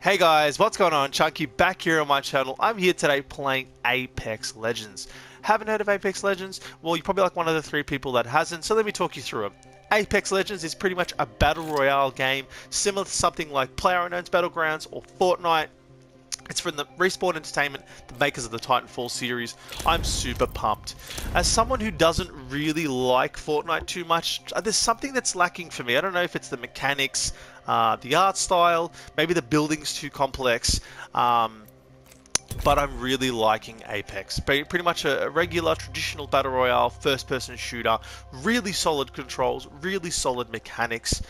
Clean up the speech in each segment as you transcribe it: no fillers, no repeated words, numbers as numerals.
Hey guys, what's going on? Chunky back here on my channel. I'm here today playing Apex Legends. Haven't heard of Apex Legends? Well, you're probably like one of the 3 people that hasn't, so let me talk you through it. Apex Legends is pretty much a battle royale game, similar to something like PlayerUnknown's Battlegrounds or Fortnite. It's from the Respawn Entertainment, the makers of the Titanfall series. I'm super pumped. As someone who doesn't really like Fortnite too much, there's something that's lacking for me. I don't know if it's the mechanics, the art style, maybe the building's too complex, but I'm really liking Apex. Pretty much a regular, traditional Battle Royale, first-person shooter, really solid controls, really solid mechanics.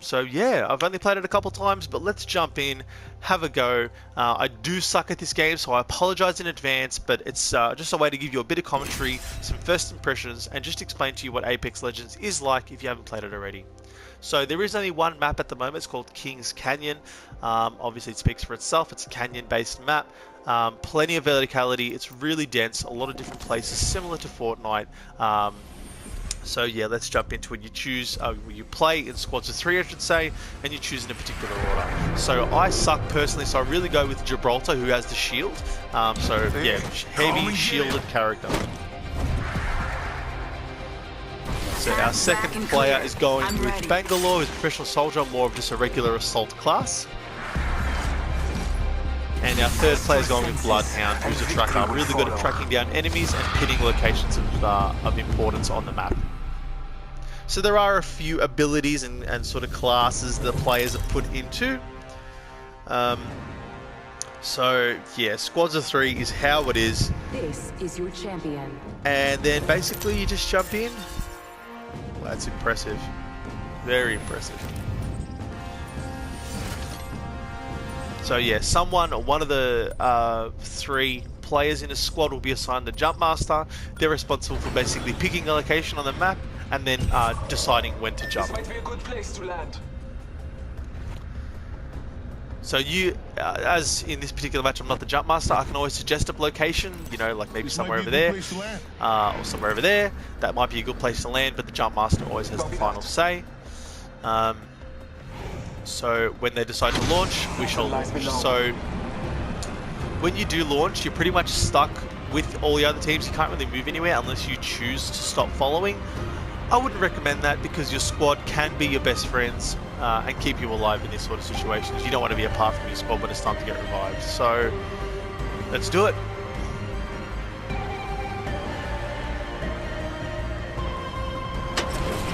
So yeah, I've only played it a couple times, but let's jump in, have a go. I do suck at this game, so I apologize in advance, but it's just a way to give you a bit of commentary, some first impressions, and just explain to you what Apex Legends is like if you haven't played it already. So there is only one map at the moment. It's called King's Canyon. Obviously it speaks for itself. It's a canyon-based map. Plenty of verticality. It's really dense. A lot of different places, similar to Fortnite. So yeah, let's jump into it. You choose, you play in squads of 3, I should say, and you choose in a particular order. So I suck personally, so I really go with Gibraltar, who has the shield. So yeah, heavy shielded character. So our second player is going with Bangalore, who's a professional soldier, more of just a regular assault class. And our third player is going with Bloodhound, who's a tracker, really good at tracking down enemies and pinning locations of importance on the map. So there are a few abilities and sort of classes that players have put into. So yeah, squads of 3 is how it is. This is your champion. And then basically you just jump in. Well, that's impressive. Very impressive. So yeah, one of the 3 players in a squad will be assigned the Jump Master. They're responsible for basically picking a location on the map and then deciding when to jump. This might be a good place to land. So you, as in this particular match, I'm not the Jump Master. I can always suggest a location, you know, like maybe somewhere over there, or somewhere over there. That might be a good place to land, but the Jump Master always has the final say. So when they decide to launch, we shall launch. So when you do launch, you're pretty much stuck with all the other teams. You can't really move anywhere unless you choose to stop following. I wouldn't recommend that because your squad can be your best friends and keep you alive in this sort of situations. You don't want to be apart from your squad when it's time to get revived. So let's do it.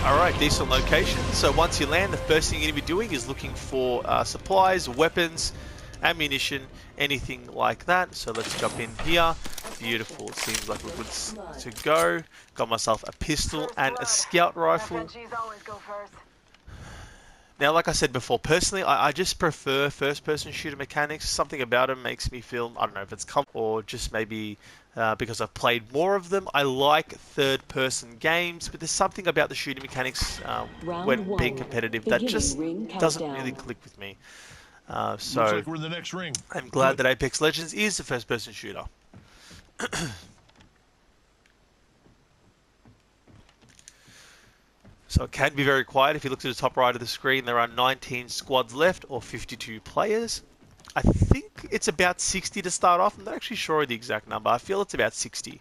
Alright, decent location. So once you land, the first thing you're going to be doing is looking for supplies, weapons, ammunition, anything like that. So let's jump in here. Beautiful. It seems like we're good to go. Got myself a pistol and a scout rifle. Now, like I said before, personally, I just prefer first-person shooter mechanics. Something about them makes me feel, I don't know if it's comfortable or just maybe because I've played more of them. I like third-person games, but there's something about the shooting mechanics when being competitive that just doesn't really click with me. So looks like we're in the next ring. I'm glad that Apex Legends is a first-person shooter. So it can be very quiet. If you look to the top right of the screen, there are 19 squads left, or 52 players. I think it's about 60 to start off. I'm not actually sure of the exact number. I feel it's about 60. I'm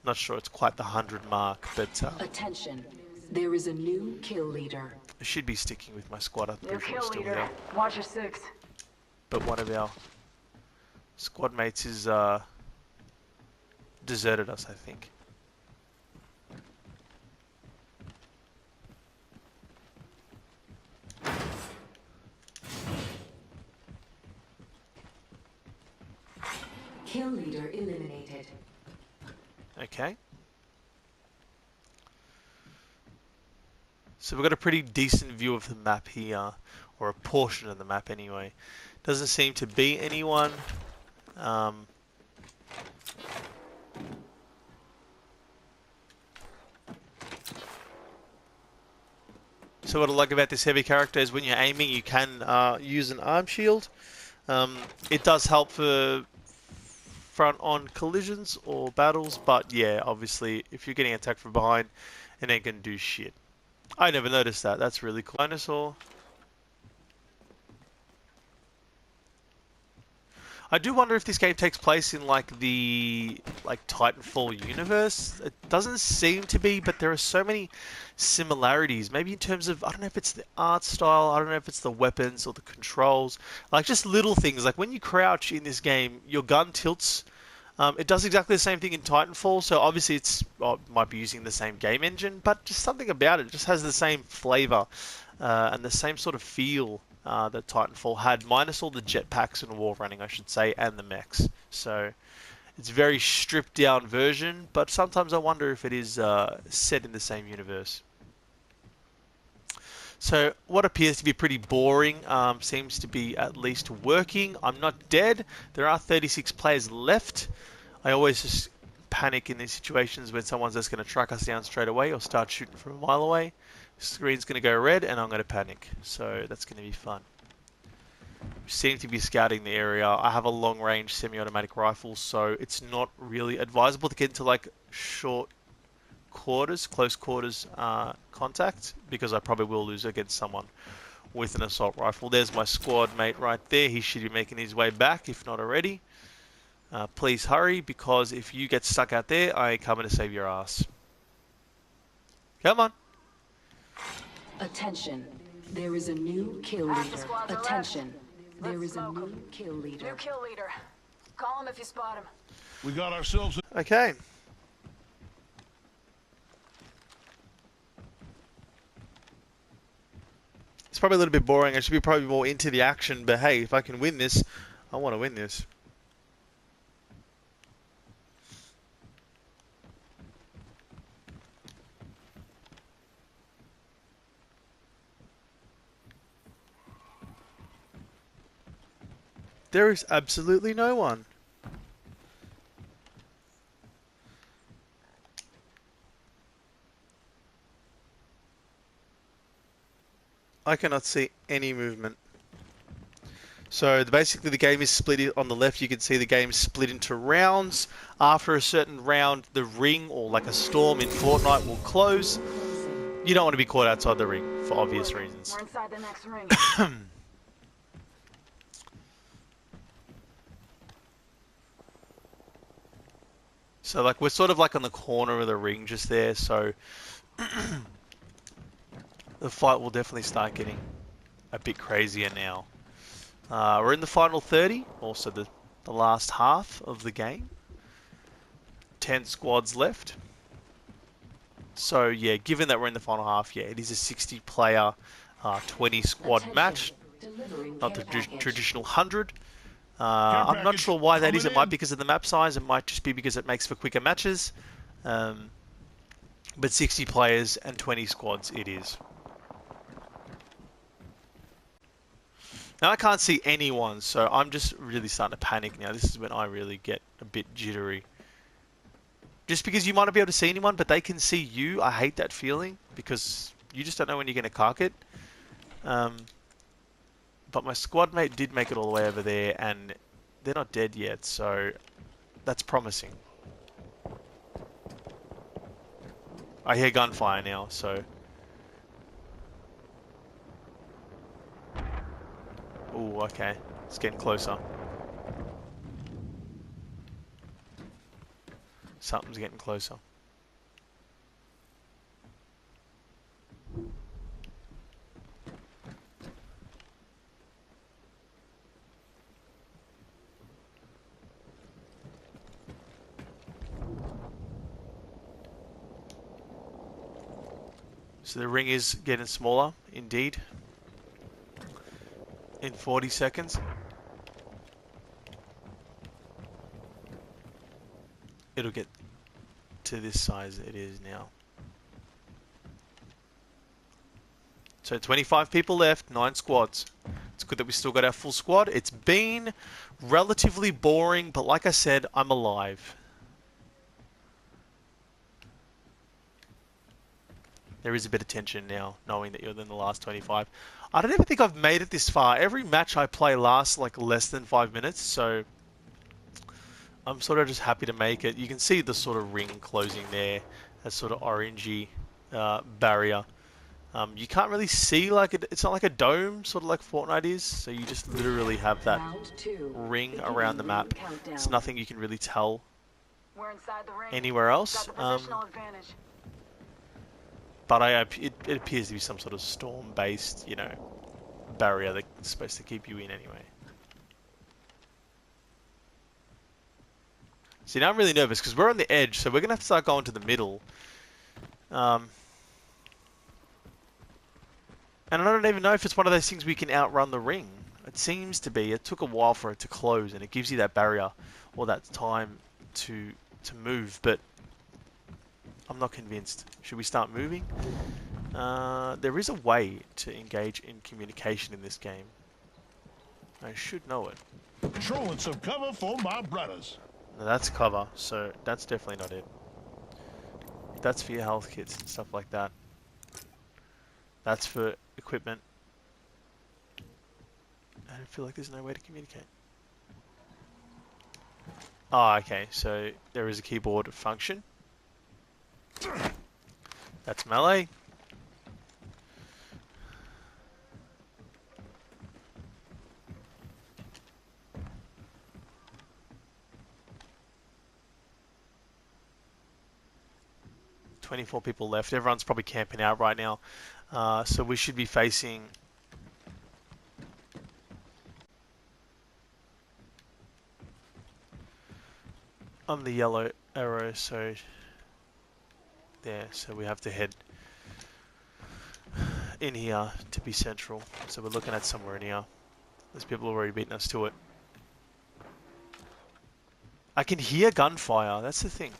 not sure it's quite the 100 mark, but Attention, there is a new kill leader. I should be sticking with my squad. I'm pretty sure it's still Leader. here. Watch your 6. But one of our squad mates is deserted us, I think. Kill leader eliminated. Okay. So we've got a pretty decent view of the map here, or a portion of the map anyway. Doesn't seem to be anyone. So what I like about this heavy character is when you're aiming, you can use an arm shield. It does help for front-on collisions or battles, but yeah, obviously, if you're getting attacked from behind, it ain't gonna do shit. I never noticed that. That's really cool. Dinosaur. I do wonder if this game takes place in like the Titanfall universe. It doesn't seem to be, but there are so many similarities. Maybe in terms of, I don't know if it's the art style, I don't know if it's the weapons or the controls. Like just little things. Like when you crouch in this game, your gun tilts. It does exactly the same thing in Titanfall, so obviously it might be using the same game engine, but just something about it just has the same flavor and the same sort of feel that Titanfall had, minus all the jetpacks and wall running, I should say, and the mechs. So it's a very stripped down version, but sometimes I wonder if it is set in the same universe. So what appears to be pretty boring seems to be at least working. I'm not dead. There are 36 players left. I always just panic in these situations when someone's just going to track us down straight away or start shooting from a mile away. Screen's going to go red and I'm going to panic. So that's going to be fun. We seem to be scouting the area. I have a long-range semi-automatic rifle, so it's not really advisable to get into like short quarters, close quarters contact, because I probably will lose against someone with an assault rifle. There's my squad mate right there. He should be making his way back, if not already. Please hurry, because if you get stuck out there, I come in to save your ass. Come on. Attention. There is a new kill leader. Attention. There is a new kill leader. New kill leader. Call him if you spot him. We got ourselves a... Okay. It's probably a little bit boring. I should be probably more into the action, but hey, if I can win this, I want to win this. There is absolutely no one. I cannot see any movement. So basically the game is split on the left. You can see the game is split into rounds. After a certain round, the ring, or like a storm in Fortnite, will close. You don't want to be caught outside the ring for obvious reasons. We're inside the next ring. So like we're sort of like on the corner of the ring just there, so the fight will definitely start getting a bit crazier now. We're in the final 30, also the last half of the game. 10 squads left. So yeah, given that we're in the final half, yeah, it is a 60 player, 20 squad match, not the traditional 100. I'm not sure why that is. It might be because of the map size. It might just be because it makes for quicker matches. But 60 players and 20 squads it is. Now I can't see anyone, so I'm just really starting to panic now. This is when I really get a bit jittery. Just because you might not be able to see anyone, but they can see you. I hate that feeling, because you just don't know when you're going to cark it. But my squad mate did make it all the way over there, and they're not dead yet, so that's promising. I hear gunfire now, so... Ooh, okay. It's getting closer. Something's getting closer. So the ring is getting smaller, indeed. In 40 seconds. It'll get to this size it is now. So 25 people left, 9 squads. It's good that we still got our full squad. It's been relatively boring, but like I said, I'm alive. There is a bit of tension now, knowing that you're in the last 25. I don't even think I've made it this far. Every match I play lasts like less than 5 minutes, so I'm sort of just happy to make it. You can see the sort of ring closing there, that sort of orangey barrier. You can't really see like it's not like a dome, sort of like Fortnite is. So you just literally have that Round 2. ring Beginning around the ring map. countdown. It's nothing you can really tell We're inside the ring. anywhere Got else. the positional advantage. But it appears to be some sort of storm-based, you know, barrier that's supposed to keep you in anyway. See, now I'm really nervous because we're on the edge, so we're gonna have to start going to the middle. And I don't even know if it's one of those things we can outrun the ring. It seems to be. It took a while for it to close, and it gives you that barrier or that time to move, but I'm not convinced. Should we start moving? There is a way to engage in communication in this game. I should know it. Throwing some cover for my brothers. No, that's cover, so that's definitely not it. That's for your health kits and stuff like that. That's for equipment. I don't feel like there's no way to communicate. Ah, okay, so there is a keyboard function. That's melee. "24 people left. Everyone's probably camping out right now. So we should be facing... on the yellow arrow, so... there, so we have to head in here to be central. So we're looking at somewhere in here. There's people already beating us to it. I can hear gunfire, that's the thing.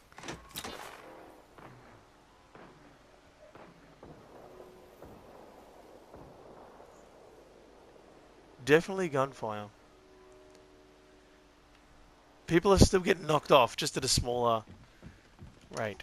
Definitely gunfire. People are still getting knocked off, just at a smaller rate.